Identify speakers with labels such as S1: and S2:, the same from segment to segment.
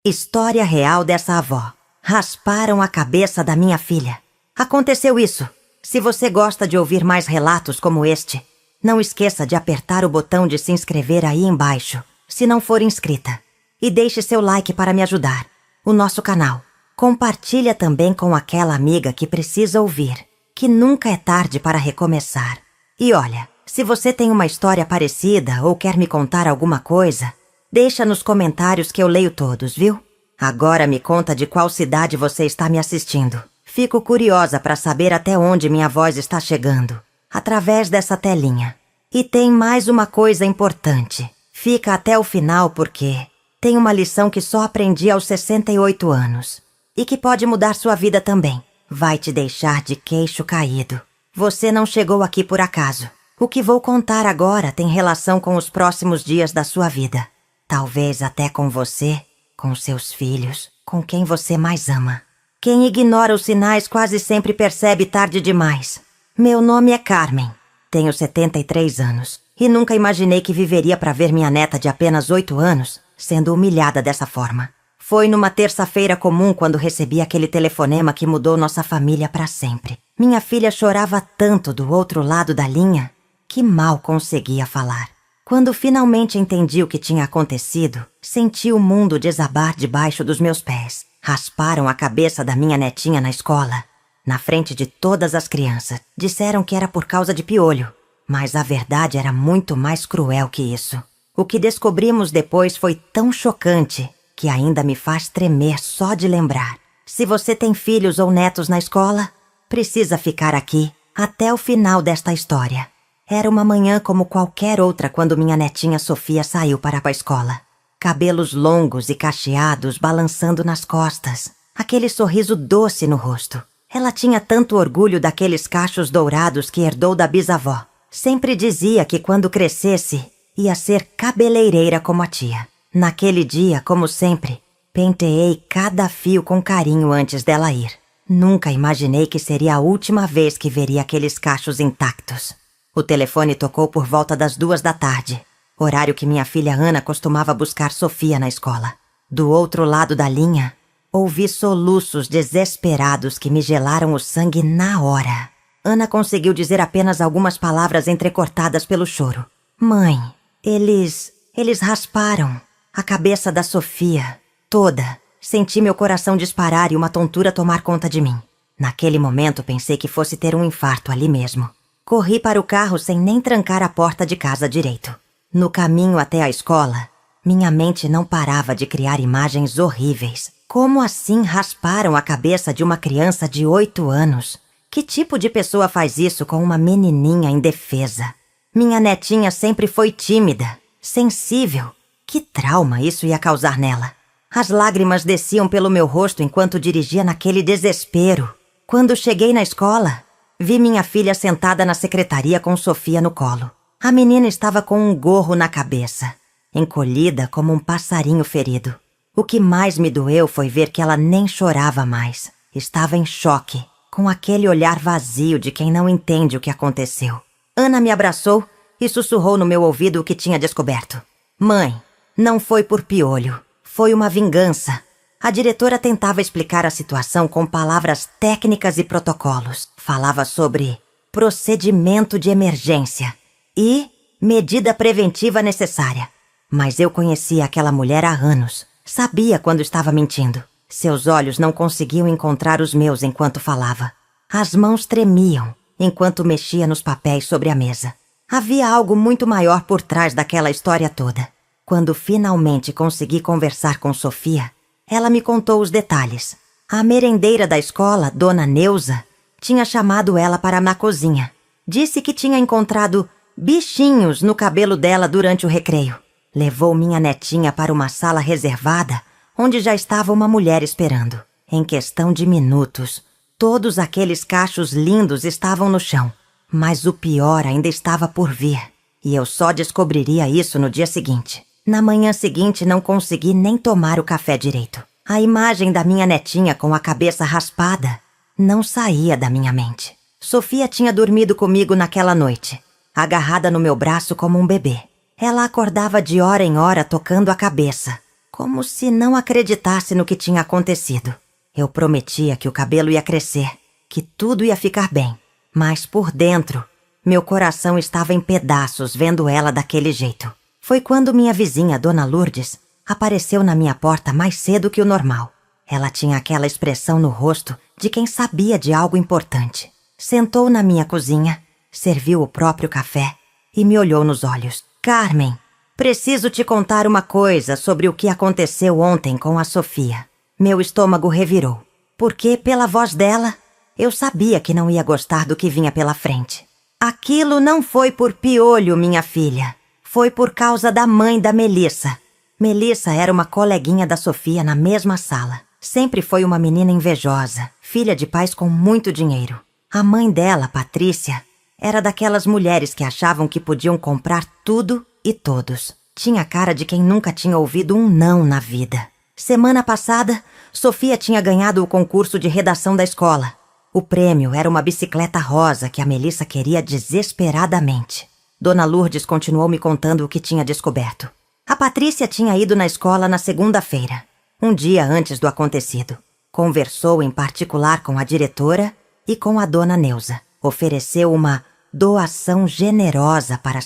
S1: História real dessa avó. Rasparam a cabeça da minha filha. Aconteceu isso. Se você gosta de ouvir mais relatos como este, não esqueça de apertar o botão de se inscrever aí embaixo, se não for inscrita. E deixe seu like para me ajudar. O nosso canal. Compartilha também com aquela amiga que precisa ouvir, que nunca é tarde para recomeçar. E olha, se você tem uma história parecida ou quer me contar alguma coisa, deixa nos comentários que eu leio todos, viu? Agora me conta de qual cidade você está me assistindo. Fico curiosa para saber até onde minha voz está chegando, através dessa telinha. E tem mais uma coisa importante. Fica até o final porque tem uma lição que só aprendi aos 68 anos. E que pode mudar sua vida também. Vai te deixar de queixo caído. Você não chegou aqui por acaso. O que vou contar agora tem relação com os próximos dias da sua vida. Talvez até com você, com seus filhos, com quem você mais ama. Quem ignora os sinais quase sempre percebe tarde demais. Meu nome é Carmen. Tenho 73 anos. E nunca imaginei que viveria para ver minha neta de apenas 8 anos sendo humilhada dessa forma. Foi numa terça-feira comum quando recebi aquele telefonema que mudou nossa família para sempre. Minha filha chorava tanto do outro lado da linha que mal conseguia falar. Quando finalmente entendi o que tinha acontecido, senti o mundo desabar debaixo dos meus pés. Rasparam a cabeça da minha netinha na escola. Na frente de todas as crianças. Disseram que era por causa de piolho. Mas a verdade era muito mais cruel que isso. O que descobrimos depois foi tão chocante que ainda me faz tremer só de lembrar. Se você tem filhos ou netos na escola, precisa ficar aqui até o final desta história. Era uma manhã como qualquer outra quando minha netinha Sofia saiu para a escola. Cabelos longos e cacheados balançando nas costas. Aquele sorriso doce no rosto. Ela tinha tanto orgulho daqueles cachos dourados que herdou da bisavó. Sempre dizia que quando crescesse, ia ser cabeleireira como a tia. Naquele dia, como sempre, penteei cada fio com carinho antes dela ir. Nunca imaginei que seria a última vez que veria aqueles cachos intactos. O telefone tocou por volta das 2 da tarde, horário que minha filha Ana costumava buscar Sofia na escola. Do outro lado da linha, ouvi soluços desesperados que me gelaram o sangue na hora. Ana conseguiu dizer apenas algumas palavras entrecortadas pelo choro. Mãe, eles rasparam a cabeça da Sofia toda. Senti meu coração disparar e uma tontura tomar conta de mim. Naquele momento pensei que fosse ter um infarto ali mesmo. Corri para o carro sem nem trancar a porta de casa direito. No caminho até a escola, minha mente não parava de criar imagens horríveis. Como assim rasparam a cabeça de uma criança de 8 anos? Que tipo de pessoa faz isso com uma menininha indefesa? Minha netinha sempre foi tímida, sensível. Que trauma isso ia causar nela? As lágrimas desciam pelo meu rosto enquanto dirigia naquele desespero. Quando cheguei na escola, vi minha filha sentada na secretaria com Sofia no colo. A menina estava com um gorro na cabeça, encolhida como um passarinho ferido. O que mais me doeu foi ver que ela nem chorava mais. Estava em choque, com aquele olhar vazio de quem não entende o que aconteceu. Ana me abraçou e sussurrou no meu ouvido o que tinha descoberto. Mãe, não foi por piolho. Foi uma vingança. A diretora tentava explicar a situação com palavras técnicas e protocolos. Falava sobre procedimento de emergência e medida preventiva necessária. Mas eu conhecia aquela mulher há anos. Sabia quando estava mentindo. Seus olhos não conseguiam encontrar os meus enquanto falava. As mãos tremiam enquanto mexia nos papéis sobre a mesa. Havia algo muito maior por trás daquela história toda. Quando finalmente consegui conversar com Sofia, ela me contou os detalhes. A merendeira da escola, Dona Neuza, tinha chamado ela para na cozinha. Disse que tinha encontrado bichinhos no cabelo dela durante o recreio. Levou minha netinha para uma sala reservada, onde já estava uma mulher esperando. Em questão de minutos, todos aqueles cachos lindos estavam no chão. Mas o pior ainda estava por vir. E eu só descobriria isso no dia seguinte. Na manhã seguinte não consegui nem tomar o café direito. A imagem da minha netinha com a cabeça raspada não saía da minha mente. Sofia tinha dormido comigo naquela noite, agarrada no meu braço como um bebê. Ela acordava de hora em hora tocando a cabeça, como se não acreditasse no que tinha acontecido. Eu prometia que o cabelo ia crescer, que tudo ia ficar bem, mas por dentro, meu coração estava em pedaços vendo ela daquele jeito. Foi quando minha vizinha, Dona Lourdes, apareceu na minha porta mais cedo que o normal. Ela tinha aquela expressão no rosto de quem sabia de algo importante. Sentou na minha cozinha, serviu o próprio café e me olhou nos olhos. Carmen, preciso te contar uma coisa sobre o que aconteceu ontem com a Sofia. Meu estômago revirou, porque pela voz dela, eu sabia que não ia gostar do que vinha pela frente. Aquilo não foi por piolho, minha filha. Foi por causa da mãe da Melissa. Melissa era uma coleguinha da Sofia na mesma sala. Sempre foi uma menina invejosa, filha de pais com muito dinheiro. A mãe dela, Patrícia, era daquelas mulheres que achavam que podiam comprar tudo e todos. Tinha cara de quem nunca tinha ouvido um não na vida. Semana passada, Sofia tinha ganhado o concurso de redação da escola. O prêmio era uma bicicleta rosa que a Melissa queria desesperadamente. Dona Lourdes continuou me contando o que tinha descoberto. A Patrícia tinha ido na escola na segunda-feira, um dia antes do acontecido. Conversou em particular com a diretora e com a dona Neuza. Ofereceu uma doação generosa para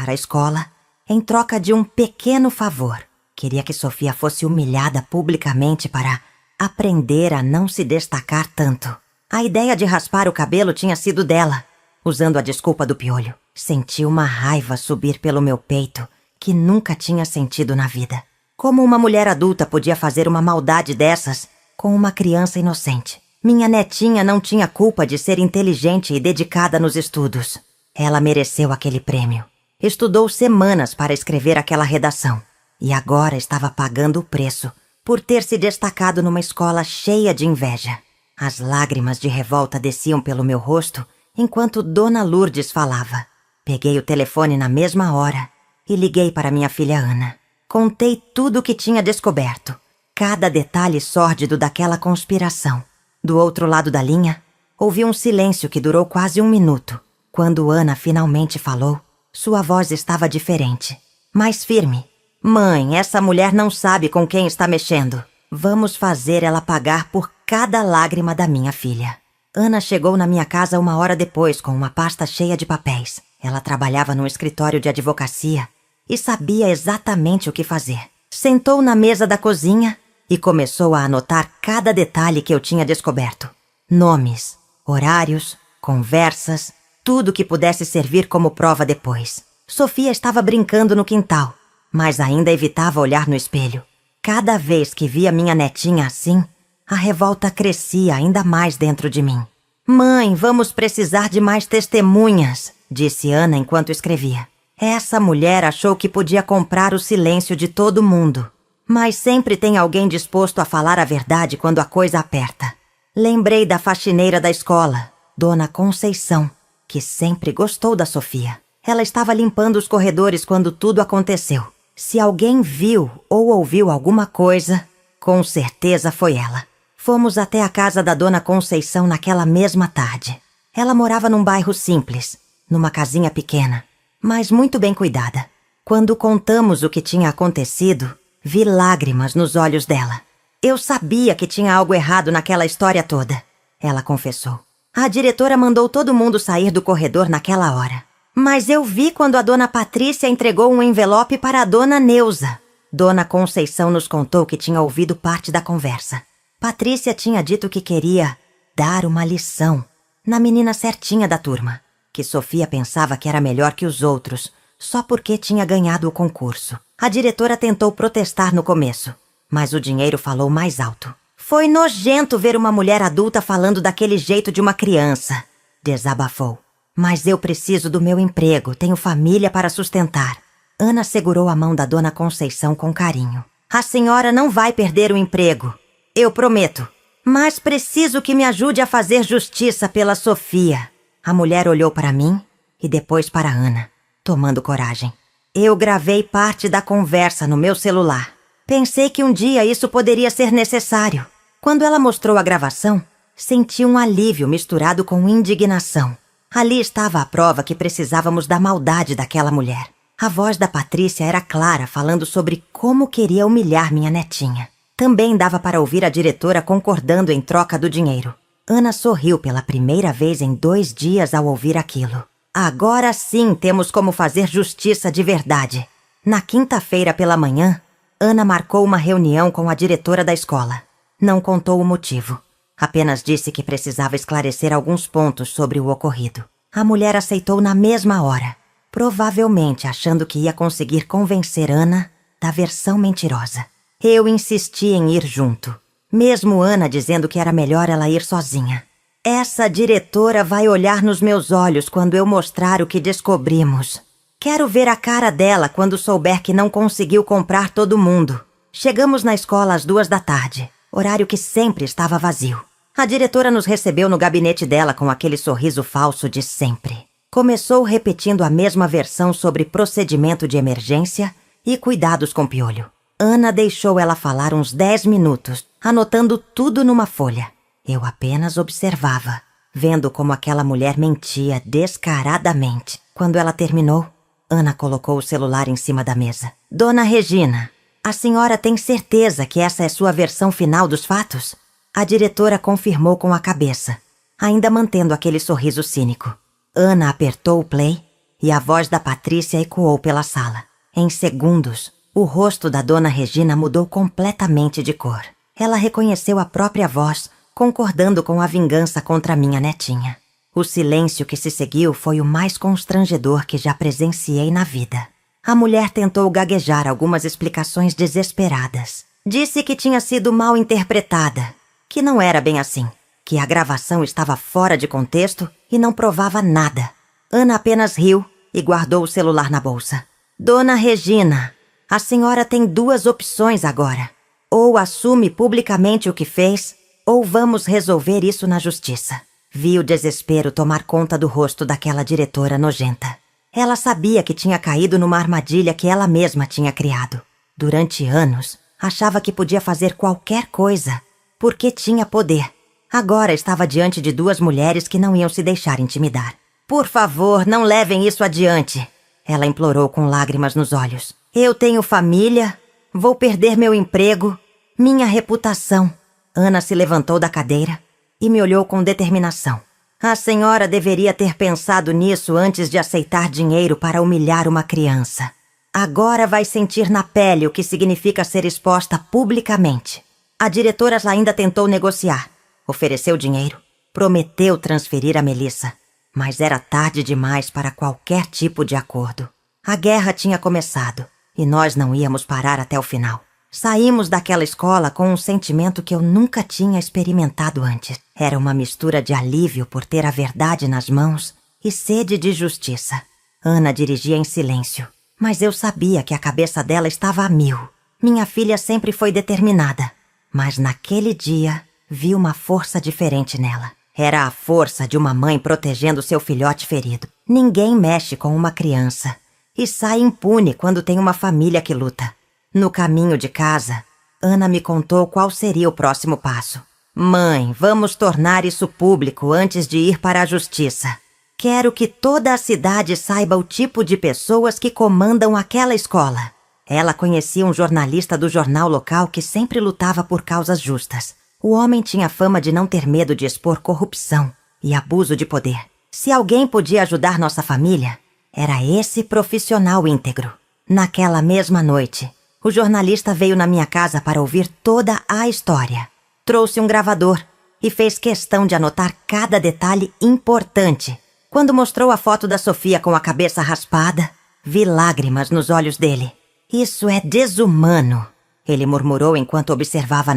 S1: a escola em troca de um pequeno favor. Queria que Sofia fosse humilhada publicamente para aprender a não se destacar tanto. A ideia de raspar o cabelo tinha sido dela, usando a desculpa do piolho. Senti uma raiva subir pelo meu peito que nunca tinha sentido na vida. Como uma mulher adulta podia fazer uma maldade dessas com uma criança inocente? Minha netinha não tinha culpa de ser inteligente e dedicada nos estudos. Ela mereceu aquele prêmio. Estudou semanas para escrever aquela redação. E agora estava pagando o preço por ter se destacado numa escola cheia de inveja. As lágrimas de revolta desciam pelo meu rosto enquanto Dona Lourdes falava. Peguei o telefone na mesma hora e liguei para minha filha Ana. Contei tudo o que tinha descoberto, cada detalhe sórdido daquela conspiração. Do outro lado da linha, ouvi um silêncio que durou quase 1 minuto. Quando Ana finalmente falou, sua voz estava diferente, mais firme. Mãe, essa mulher não sabe com quem está mexendo. Vamos fazer ela pagar por cada lágrima da minha filha. Ana chegou na minha casa 1 hora depois com uma pasta cheia de papéis. Ela trabalhava num escritório de advocacia e sabia exatamente o que fazer. Sentou na mesa da cozinha e começou a anotar cada detalhe que eu tinha descoberto. Nomes, horários, conversas, tudo que pudesse servir como prova depois. Sofia estava brincando no quintal, mas ainda evitava olhar no espelho. Cada vez que via minha netinha assim, a revolta crescia ainda mais dentro de mim. Mãe, vamos precisar de mais testemunhas, disse Ana enquanto escrevia. Essa mulher achou que podia comprar o silêncio de todo mundo. Mas sempre tem alguém disposto a falar a verdade quando a coisa aperta. Lembrei da faxineira da escola, Dona Conceição, que sempre gostou da Sofia. Ela estava limpando os corredores quando tudo aconteceu. Se alguém viu ou ouviu alguma coisa, com certeza foi ela. Fomos até a casa da Dona Conceição naquela mesma tarde. Ela morava num bairro simples, numa casinha pequena, mas muito bem cuidada. Quando contamos o que tinha acontecido, vi lágrimas nos olhos dela. Eu sabia que tinha algo errado naquela história toda, ela confessou. A diretora mandou todo mundo sair do corredor naquela hora. Mas eu vi quando a Dona Patrícia entregou um envelope para a Dona Neuza. Dona Conceição nos contou que tinha ouvido parte da conversa. Patrícia tinha dito que queria dar uma lição na menina certinha da turma, que Sofia pensava que era melhor que os outros, só porque tinha ganhado o concurso. A diretora tentou protestar no começo, mas o dinheiro falou mais alto. Foi nojento ver uma mulher adulta falando daquele jeito de uma criança, desabafou. Mas eu preciso do meu emprego, tenho família para sustentar. Ana segurou a mão da Dona Conceição com carinho. A senhora não vai perder o emprego, eu prometo. Mas preciso que me ajude a fazer justiça pela Sofia. A mulher olhou para mim e depois para Ana, tomando coragem. Eu gravei parte da conversa no meu celular. Pensei que um dia isso poderia ser necessário. Quando ela mostrou a gravação, senti um alívio misturado com indignação. Ali estava a prova que precisávamos da maldade daquela mulher. A voz da Patrícia era clara, falando sobre como queria humilhar minha netinha. Também dava para ouvir a diretora concordando em troca do dinheiro. Ana sorriu pela primeira vez em 2 dias ao ouvir aquilo. Agora sim temos como fazer justiça de verdade. Na quinta-feira pela manhã, Ana marcou uma reunião com a diretora da escola. Não contou o motivo. Apenas disse que precisava esclarecer alguns pontos sobre o ocorrido. A mulher aceitou na mesma hora, provavelmente achando que ia conseguir convencer Ana da versão mentirosa. Eu insisti em ir junto, mesmo Ana dizendo que era melhor ela ir sozinha. Essa diretora vai olhar nos meus olhos quando eu mostrar o que descobrimos. Quero ver a cara dela quando souber que não conseguiu comprar todo mundo. Chegamos na escola às 14h, horário que sempre estava vazio. A diretora nos recebeu no gabinete dela com aquele sorriso falso de sempre. Começou repetindo a mesma versão sobre procedimento de emergência e cuidados com piolho. Ana deixou ela falar uns 10 minutos, anotando tudo numa folha. Eu apenas observava, vendo como aquela mulher mentia descaradamente. Quando ela terminou, Ana colocou o celular em cima da mesa. Dona Regina, a senhora tem certeza que essa é sua versão final dos fatos? A diretora confirmou com a cabeça, ainda mantendo aquele sorriso cínico. Ana apertou o play e a voz da Patrícia ecoou pela sala. Em segundos, o rosto da Dona Regina mudou completamente de cor. Ela reconheceu a própria voz, concordando com a vingança contra minha netinha. O silêncio que se seguiu foi o mais constrangedor que já presenciei na vida. A mulher tentou gaguejar algumas explicações desesperadas. Disse que tinha sido mal interpretada, que não era bem assim, que a gravação estava fora de contexto e não provava nada. Ana apenas riu e guardou o celular na bolsa. Dona Regina, a senhora tem 2 opções agora. Ou assume publicamente o que fez, ou vamos resolver isso na justiça. Vi o desespero tomar conta do rosto daquela diretora nojenta. Ela sabia que tinha caído numa armadilha que ela mesma tinha criado. Durante anos, achava que podia fazer qualquer coisa, porque tinha poder. Agora estava diante de 2 mulheres que não iam se deixar intimidar. Por favor, não levem isso adiante, ela implorou com lágrimas nos olhos. Eu tenho família, vou perder meu emprego, minha reputação. Ana se levantou da cadeira e me olhou com determinação. A senhora deveria ter pensado nisso antes de aceitar dinheiro para humilhar uma criança. Agora vai sentir na pele o que significa ser exposta publicamente. A diretora ainda tentou negociar. Ofereceu dinheiro, prometeu transferir a Melissa. Mas era tarde demais para qualquer tipo de acordo. A guerra tinha começado e nós não íamos parar até o final. Saímos daquela escola com um sentimento que eu nunca tinha experimentado antes. Era uma mistura de alívio por ter a verdade nas mãos e sede de justiça. Ana dirigia em silêncio, mas eu sabia que a cabeça dela estava a 1000. Minha filha sempre foi determinada, mas naquele dia vi uma força diferente nela. Era a força de uma mãe protegendo seu filhote ferido. Ninguém mexe com uma criança e sai impune quando tem uma família que luta. No caminho de casa, Ana me contou qual seria o próximo passo. Mãe, vamos tornar isso público antes de ir para a justiça. Quero que toda a cidade saiba o tipo de pessoas que comandam aquela escola. Ela conhecia um jornalista do jornal local que sempre lutava por causas justas. O homem tinha fama de não ter medo de expor corrupção e abuso de poder. Se alguém podia ajudar nossa família, era esse profissional íntegro. Naquela mesma noite, o jornalista veio na minha casa para ouvir toda a história. Trouxe um gravador e fez questão de anotar cada detalhe importante. Quando mostrou a foto da Sofia com a cabeça raspada, vi lágrimas nos olhos dele. Isso é desumano, ele murmurou enquanto observava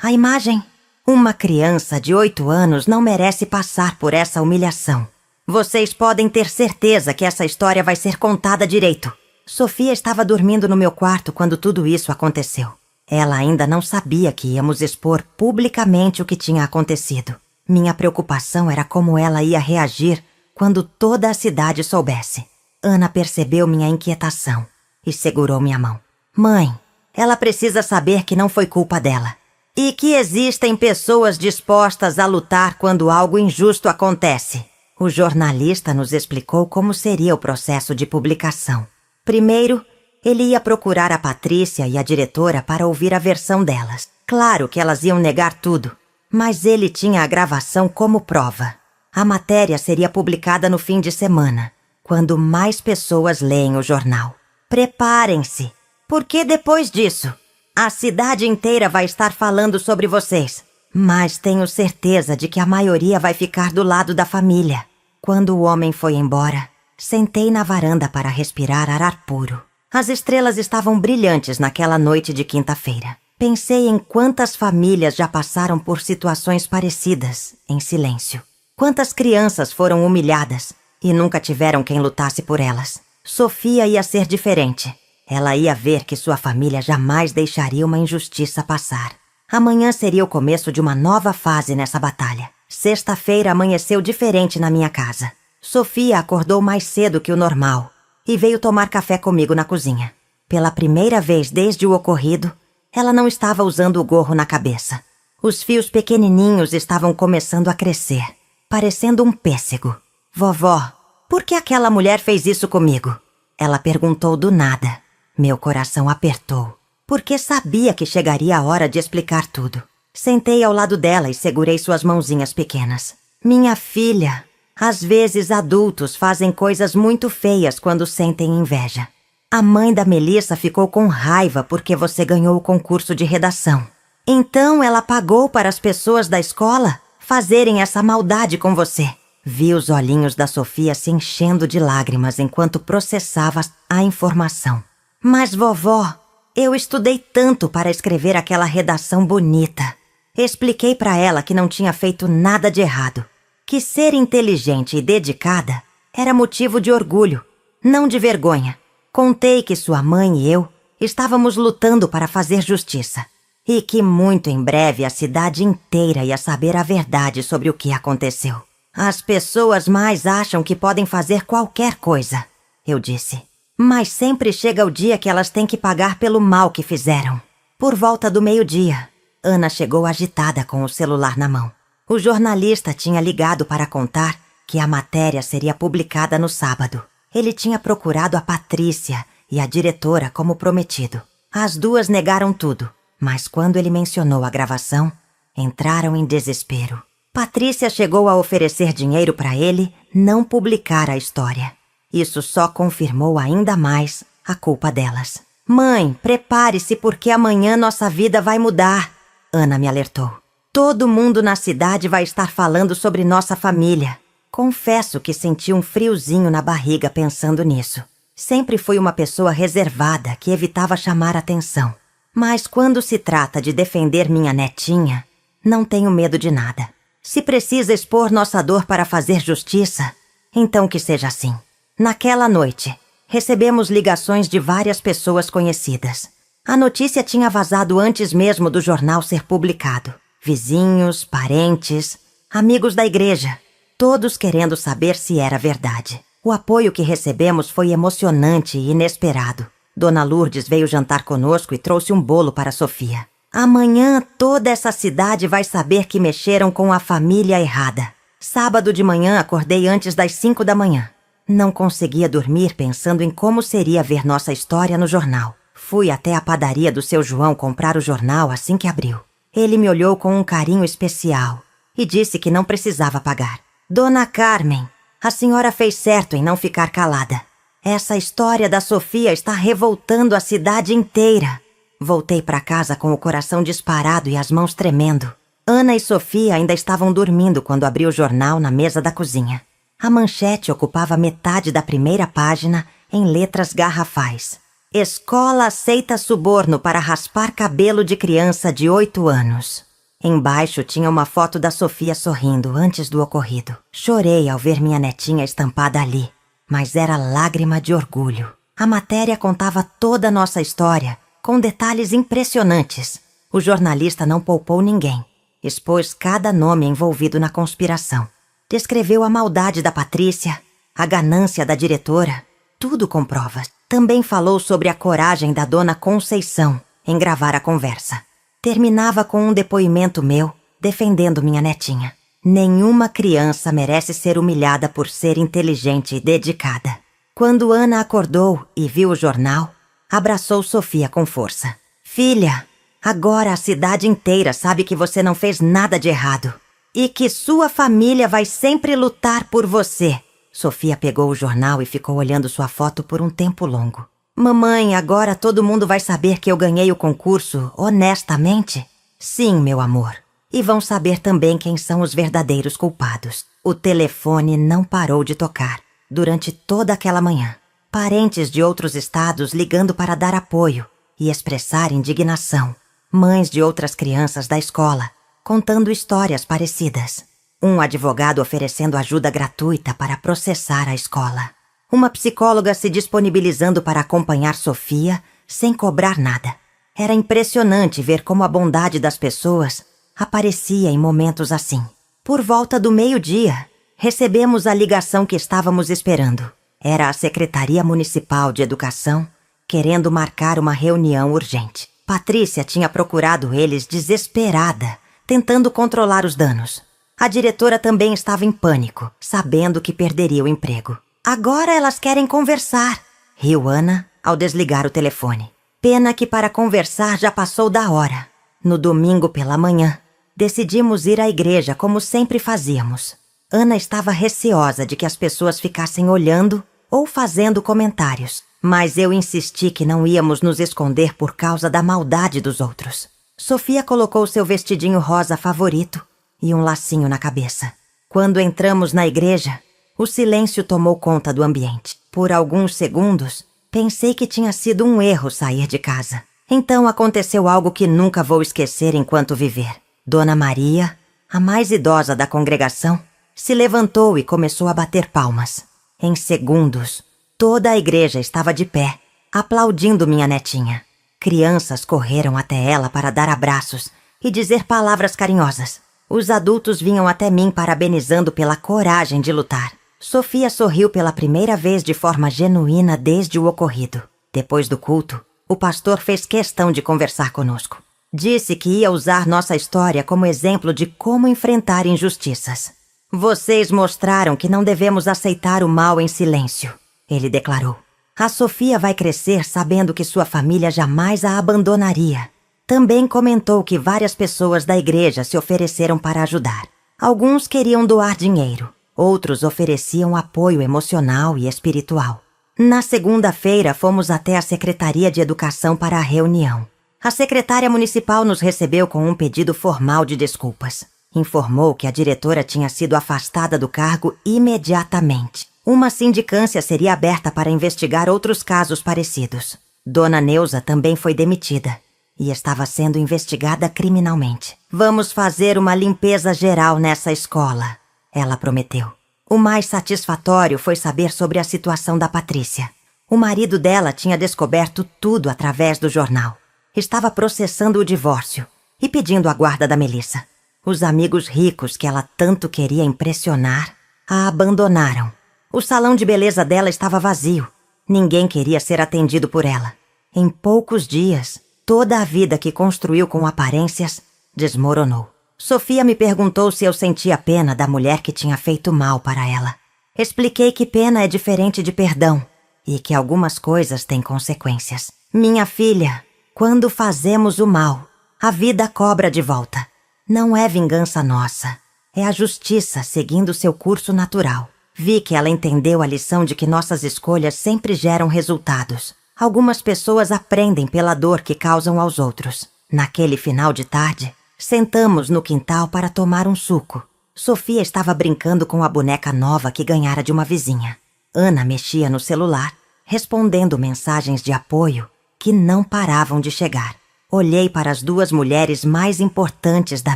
S1: a imagem. Uma criança de 8 anos não merece passar por essa humilhação. Vocês podem ter certeza que essa história vai ser contada direito. Sofia estava dormindo no meu quarto quando tudo isso aconteceu. Ela ainda não sabia que íamos expor publicamente o que tinha acontecido. Minha preocupação era como ela ia reagir quando toda a cidade soubesse. Ana percebeu minha inquietação e segurou minha mão. Mãe, ela precisa saber que não foi culpa dela. E que existem pessoas dispostas a lutar quando algo injusto acontece. O jornalista nos explicou como seria o processo de publicação. Primeiro, ele ia procurar a Patrícia e a diretora para ouvir a versão delas. Claro que elas iam negar tudo, mas ele tinha a gravação como prova. A matéria seria publicada no fim de semana, quando mais pessoas leem o jornal. Preparem-se, porque depois disso, a cidade inteira vai estar falando sobre vocês. Mas tenho certeza de que a maioria vai ficar do lado da família. Quando o homem foi embora, sentei na varanda para respirar ar puro. As estrelas estavam brilhantes naquela noite de quinta-feira. Pensei em quantas famílias já passaram por situações parecidas, em silêncio. Quantas crianças foram humilhadas e nunca tiveram quem lutasse por elas. Sofia ia ser diferente. Ela ia ver que sua família jamais deixaria uma injustiça passar. Amanhã seria o começo de uma nova fase nessa batalha. Sexta-feira amanheceu diferente na minha casa. Sofia acordou mais cedo que o normal e veio tomar café comigo na cozinha. Pela primeira vez desde o ocorrido, ela não estava usando o gorro na cabeça. Os fios pequenininhos estavam começando a crescer, parecendo um pêssego. Vovó, por que aquela mulher fez isso comigo? Ela perguntou do nada. Meu coração apertou, porque sabia que chegaria a hora de explicar tudo. Sentei ao lado dela e segurei suas mãozinhas pequenas. Minha filha, às vezes adultos fazem coisas muito feias quando sentem inveja. A mãe da Melissa ficou com raiva porque você ganhou o concurso de redação. Então ela pagou para as pessoas da escola fazerem essa maldade com você. Vi os olhinhos da Sofia se enchendo de lágrimas enquanto processava a informação. Mas vovó, eu estudei tanto para escrever aquela redação bonita. Expliquei para ela que não tinha feito nada de errado. Que ser inteligente e dedicada era motivo de orgulho, não de vergonha. Contei que sua mãe e eu estávamos lutando para fazer justiça e que muito em breve a cidade inteira ia saber a verdade sobre o que aconteceu. As pessoas mais acham que podem fazer qualquer coisa, eu disse. Mas sempre chega o dia que elas têm que pagar pelo mal que fizeram. Por volta do meio-dia, Ana chegou agitada com o celular na mão. O jornalista tinha ligado para contar que a matéria seria publicada no sábado. Ele tinha procurado a Patrícia e a diretora como prometido. As duas negaram tudo, mas quando ele mencionou a gravação, entraram em desespero. Patrícia chegou a oferecer dinheiro para ele não publicar a história. Isso só confirmou ainda mais a culpa delas. Mãe, prepare-se porque amanhã nossa vida vai mudar, Ana me alertou. Todo mundo na cidade vai estar falando sobre nossa família. Confesso que senti um friozinho na barriga pensando nisso. Sempre fui uma pessoa reservada que evitava chamar atenção. Mas quando se trata de defender minha netinha, não tenho medo de nada. Se precisa expor nossa dor para fazer justiça, então que seja assim. Naquela noite, recebemos ligações de várias pessoas conhecidas. A notícia tinha vazado antes mesmo do jornal ser publicado. Vizinhos, parentes, amigos da igreja, todos querendo saber se era verdade. O apoio que recebemos foi emocionante e inesperado. Dona Lourdes veio jantar conosco e trouxe um bolo para Sofia. Amanhã toda essa cidade vai saber que mexeram com a família errada. Sábado de manhã acordei antes das 5 da manhã. Não conseguia dormir pensando em como seria ver nossa história no jornal. Fui até a padaria do seu João comprar o jornal assim que abriu. Ele me olhou com um carinho especial e disse que não precisava pagar. Dona Carmen, a senhora fez certo em não ficar calada. Essa história da Sofia está revoltando a cidade inteira. Voltei para casa com o coração disparado e as mãos tremendo. Ana e Sofia ainda estavam dormindo quando abri o jornal na mesa da cozinha. A manchete ocupava metade da primeira página em letras garrafais. Escola aceita suborno para raspar cabelo de criança de 8 anos. Embaixo tinha uma foto da Sofia sorrindo antes do ocorrido. Chorei ao ver minha netinha estampada ali, mas era lágrima de orgulho. A matéria contava toda a nossa história, com detalhes impressionantes. O jornalista não poupou ninguém. Expôs cada nome envolvido na conspiração. Descreveu a maldade da Patrícia, a ganância da diretora, tudo com provas. Também falou sobre a coragem da dona Conceição em gravar a conversa. Terminava com um depoimento meu, defendendo minha netinha. Nenhuma criança merece ser humilhada por ser inteligente e dedicada. Quando Ana acordou e viu o jornal, abraçou Sofia com força. Filha, agora a cidade inteira sabe que você não fez nada de errado e que sua família vai sempre lutar por você. Sofia pegou o jornal e ficou olhando sua foto por um tempo longo. Mamãe, agora todo mundo vai saber que eu ganhei o concurso honestamente? Sim, meu amor. E vão saber também quem são os verdadeiros culpados. O telefone não parou de tocar durante toda aquela manhã. Parentes de outros estados ligando para dar apoio e expressar indignação. Mães de outras crianças da escola contando histórias parecidas. Um advogado oferecendo ajuda gratuita para processar a escola. Uma psicóloga se disponibilizando para acompanhar Sofia sem cobrar nada. Era impressionante ver como a bondade das pessoas aparecia em momentos assim. Por volta do meio-dia, recebemos a ligação que estávamos esperando. Era a Secretaria Municipal de Educação querendo marcar uma reunião urgente. Patrícia tinha procurado eles desesperada, tentando controlar os danos. A diretora também estava em pânico, sabendo que perderia o emprego. Agora elas querem conversar, riu Ana ao desligar o telefone. Pena que para conversar já passou da hora. No domingo pela manhã, decidimos ir à igreja como sempre fazíamos. Ana estava receosa de que as pessoas ficassem olhando ou fazendo comentários, mas eu insisti que não íamos nos esconder por causa da maldade dos outros. Sofia colocou seu vestidinho rosa favorito e um lacinho na cabeça. Quando entramos na igreja, o silêncio tomou conta do ambiente. Por alguns segundos, pensei que tinha sido um erro sair de casa. Então aconteceu algo que nunca vou esquecer enquanto viver. Dona Maria, a mais idosa da congregação, se levantou e começou a bater palmas. Em segundos, toda a igreja estava de pé, aplaudindo minha netinha. Crianças correram até ela para dar abraços e dizer palavras carinhosas. Os adultos vinham até mim parabenizando pela coragem de lutar. Sofia sorriu pela primeira vez de forma genuína desde o ocorrido. Depois do culto, o pastor fez questão de conversar conosco. Disse que ia usar nossa história como exemplo de como enfrentar injustiças. Vocês mostraram que não devemos aceitar o mal em silêncio, ele declarou. A Sofia vai crescer sabendo que sua família jamais a abandonaria. Também comentou que várias pessoas da igreja se ofereceram para ajudar. Alguns queriam doar dinheiro, outros ofereciam apoio emocional e espiritual. Na segunda-feira, fomos até a Secretaria de Educação para a reunião. A secretária municipal nos recebeu com um pedido formal de desculpas. Informou que a diretora tinha sido afastada do cargo imediatamente. Uma sindicância seria aberta para investigar outros casos parecidos. Dona Neuza também foi demitida e estava sendo investigada criminalmente. Vamos fazer uma limpeza geral nessa escola, ela prometeu. O mais satisfatório foi saber sobre a situação da Patrícia. O marido dela tinha descoberto tudo através do jornal. Estava processando o divórcio e pedindo a guarda da Melissa. Os amigos ricos que ela tanto queria impressionar a abandonaram. O salão de beleza dela estava vazio. Ninguém queria ser atendido por ela. Em poucos dias, toda a vida que construiu com aparências desmoronou. Sofia me perguntou se eu sentia pena da mulher que tinha feito mal para ela. Expliquei que pena é diferente de perdão e que algumas coisas têm consequências. Minha filha, quando fazemos o mal, a vida cobra de volta. Não é vingança nossa, é a justiça seguindo seu curso natural. Vi que ela entendeu a lição de que nossas escolhas sempre geram resultados. Algumas pessoas aprendem pela dor que causam aos outros. Naquele final de tarde, sentamos no quintal para tomar um suco. Sofia estava brincando com a boneca nova que ganhara de uma vizinha. Ana mexia no celular, respondendo mensagens de apoio que não paravam de chegar. Olhei para as duas mulheres mais importantes da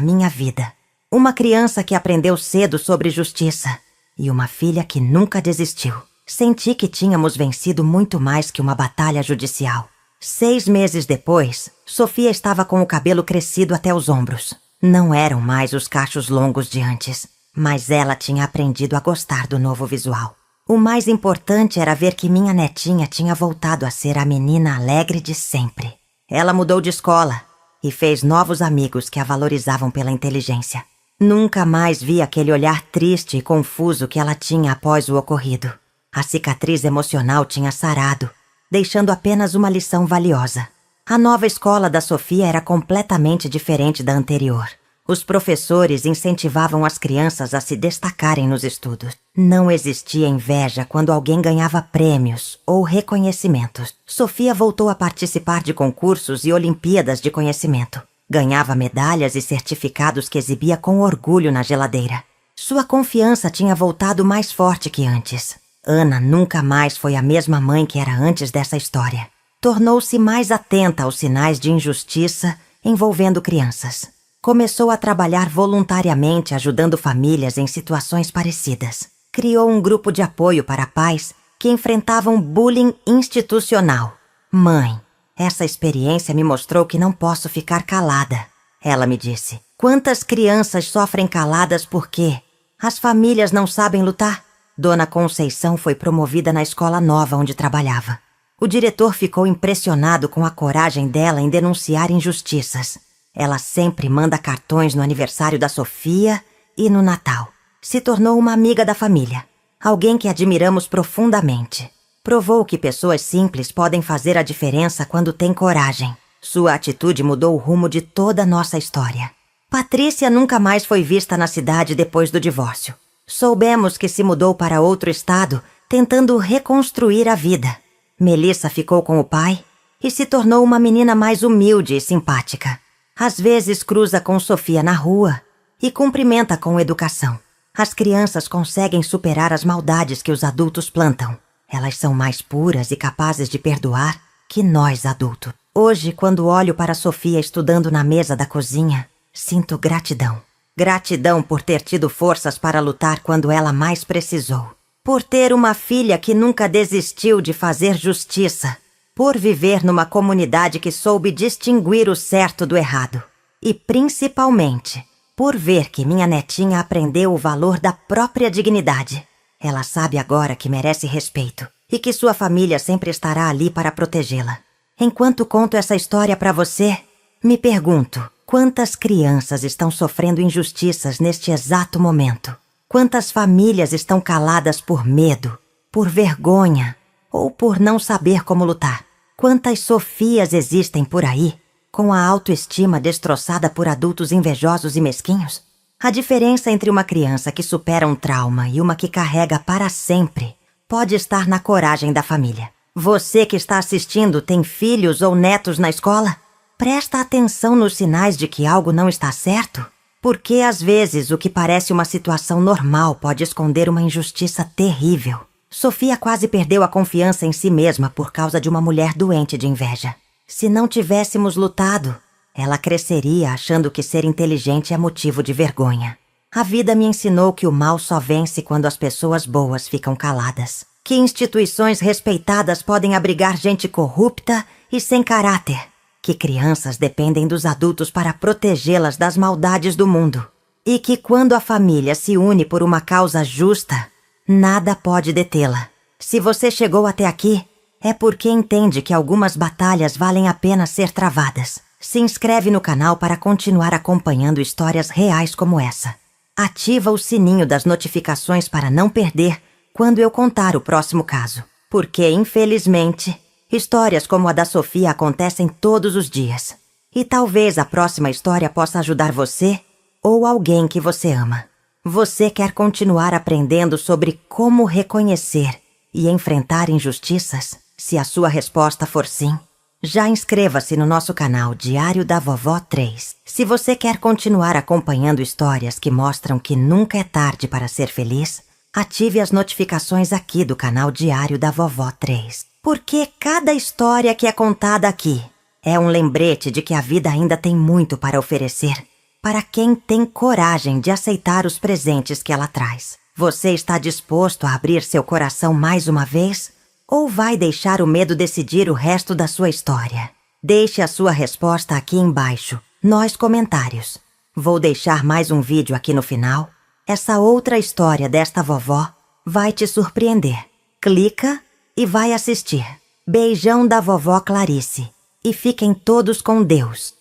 S1: minha vida. Uma criança que aprendeu cedo sobre justiça e uma filha que nunca desistiu. Senti que tínhamos vencido muito mais que uma batalha judicial. 6 meses depois, Sofia estava com o cabelo crescido até os ombros. Não eram mais os cachos longos de antes, mas ela tinha aprendido a gostar do novo visual. O mais importante era ver que minha netinha tinha voltado a ser a menina alegre de sempre. Ela mudou de escola e fez novos amigos que a valorizavam pela inteligência. Nunca mais vi aquele olhar triste e confuso que ela tinha após o ocorrido. A cicatriz emocional tinha sarado, deixando apenas uma lição valiosa. A nova escola da Sofia era completamente diferente da anterior. Os professores incentivavam as crianças a se destacarem nos estudos. Não existia inveja quando alguém ganhava prêmios ou reconhecimentos. Sofia voltou a participar de concursos e Olimpíadas de conhecimento. Ganhava medalhas e certificados que exibia com orgulho na geladeira. Sua confiança tinha voltado mais forte que antes. Ana nunca mais foi a mesma mãe que era antes dessa história. Tornou-se mais atenta aos sinais de injustiça envolvendo crianças. Começou a trabalhar voluntariamente ajudando famílias em situações parecidas. Criou um grupo de apoio para pais que enfrentavam bullying institucional. Mãe, essa experiência me mostrou que não posso ficar calada. Ela me disse, quantas crianças sofrem caladas porque as famílias não sabem lutar? Dona Conceição foi promovida na escola nova onde trabalhava. O diretor ficou impressionado com a coragem dela em denunciar injustiças. Ela sempre manda cartões no aniversário da Sofia e no Natal. Se tornou uma amiga da família, alguém que admiramos profundamente. Provou que pessoas simples podem fazer a diferença quando têm coragem. Sua atitude mudou o rumo de toda a nossa história. Patrícia nunca mais foi vista na cidade depois do divórcio. Soubemos que se mudou para outro estado, tentando reconstruir a vida. Melissa ficou com o pai e se tornou uma menina mais humilde e simpática. Às vezes cruza com Sofia na rua e cumprimenta com educação. As crianças conseguem superar as maldades que os adultos plantam. Elas são mais puras e capazes de perdoar que nós adultos. Hoje, quando olho para Sofia estudando na mesa da cozinha, sinto gratidão. Gratidão por ter tido forças para lutar quando ela mais precisou. Por ter uma filha que nunca desistiu de fazer justiça. Por viver numa comunidade que soube distinguir o certo do errado. E, principalmente, por ver que minha netinha aprendeu o valor da própria dignidade. Ela sabe agora que merece respeito e que sua família sempre estará ali para protegê-la. Enquanto conto essa história para você, me pergunto, quantas crianças estão sofrendo injustiças neste exato momento? Quantas famílias estão caladas por medo, por vergonha ou por não saber como lutar? Quantas Sofias existem por aí, com a autoestima destroçada por adultos invejosos e mesquinhos? A diferença entre uma criança que supera um trauma e uma que carrega para sempre pode estar na coragem da família. Você que está assistindo tem filhos ou netos na escola? Presta atenção nos sinais de que algo não está certo? Porque às vezes o que parece uma situação normal pode esconder uma injustiça terrível. Sofia quase perdeu a confiança em si mesma por causa de uma mulher doente de inveja. Se não tivéssemos lutado, ela cresceria achando que ser inteligente é motivo de vergonha. A vida me ensinou que o mal só vence quando as pessoas boas ficam caladas. Que instituições respeitadas podem abrigar gente corrupta e sem caráter. Que crianças dependem dos adultos para protegê-las das maldades do mundo. E que quando a família se une por uma causa justa, nada pode detê-la. Se você chegou até aqui, é porque entende que algumas batalhas valem a pena ser travadas. Se inscreve no canal para continuar acompanhando histórias reais como essa. Ativa o sininho das notificações para não perder quando eu contar o próximo caso. Porque, infelizmente, histórias como a da Sofia acontecem todos os dias. E talvez a próxima história possa ajudar você ou alguém que você ama. Você quer continuar aprendendo sobre como reconhecer e enfrentar injustiças? Se a sua resposta for sim, já inscreva-se no nosso canal Diário da Vovó 3. Se você quer continuar acompanhando histórias que mostram que nunca é tarde para ser feliz, ative as notificações aqui do canal Diário da Vovó 3. Porque cada história que é contada aqui é um lembrete de que a vida ainda tem muito para oferecer para quem tem coragem de aceitar os presentes que ela traz. Você está disposto a abrir seu coração mais uma vez? Ou vai deixar o medo decidir o resto da sua história? Deixe a sua resposta aqui embaixo, nos comentários. Vou deixar mais um vídeo aqui no final. Essa outra história desta vovó vai te surpreender. Clica e vai assistir. Beijão da vovó Clarice. E fiquem todos com Deus.